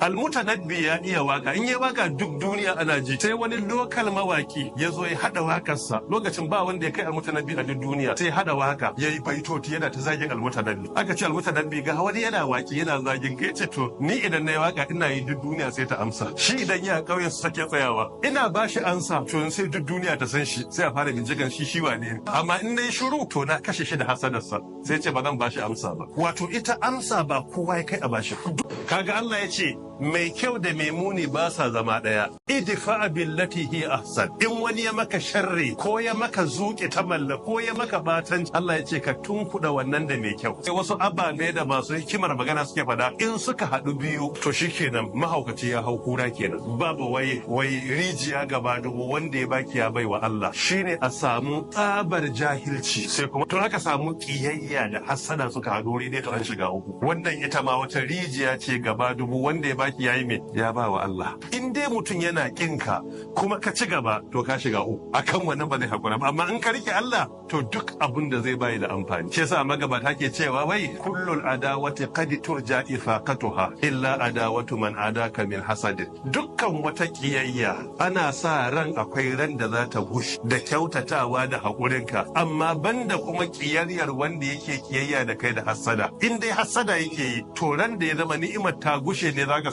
Almutanabbi ya iya waka, in ya waka duk duniya ana ji. Sai wani lokal mawaki ya zo ya hada wakarsa, lokacin ba wanda ya kai Almutanabbi a duk duniya, sai hada waka ya yi baitoti yana ta zagin Almutanabbi. Aka ce Almutanabbi ga wani yana waki yana zagin kai, ce to ni idan na yi waka ina yi duk duniya sai ta amsa. Shi idan ya kauyen su take tsayawa, ina ba shi ansa to sai duk duniya ta san shi, sai a fara binciken shi wane ne. Amma in na yi shiru to na kashe shi da hasadarsa, sai ce ba zan ba shi amsa ba. Wato ita amsa ba kowa ya kai a bashi. Kaga Allah ya ce mai kyau da mai muni ba sa zama ɗaya. Idfa billati hi ahsan. In wani ya maka sharri ko ya maka zuƙi ta malla ko ya maka batanci, Allah ya ce ka tunkuɗa wannan da mai kyau. Sai wasu ababe da masu hikimar magana suke faɗa, in suka haɗu biyu to shikenan mahaukaci ya hau kura kenan. Babu wai rijiya gaba dubu wanda ya baki ya bai wa Allah. Shine a samu tsabar jahilci, sai kuma to aka samu kiyayya da hassada suka haɗu wuri dai to an shiga uku. Wannan ita ma wata rijiya ce gaba dubu wanda ya baki yayi me ya ba wa Allah. In dai mutum yana kinka kuma ka ci gaba to ka shiga uku. Akan wannan ba zai hakura ba, amma in ka rike Allah to duk abin da zai bayi da amfani. Shi yasa magabata ke cewa wai kullul adawati qad turja ifaqatuha illa adawatu man adaka min hasad. Dukkan wata kiyayya ana sa ran akwai ran da za ta gushi da kyautatawa da hakurinka, amma banda kuma kiyayyar wanda yake kiyayya da kai da hasada. In dai hasada yake yi to ran da ya zama ni'imar ta gushe ne zaka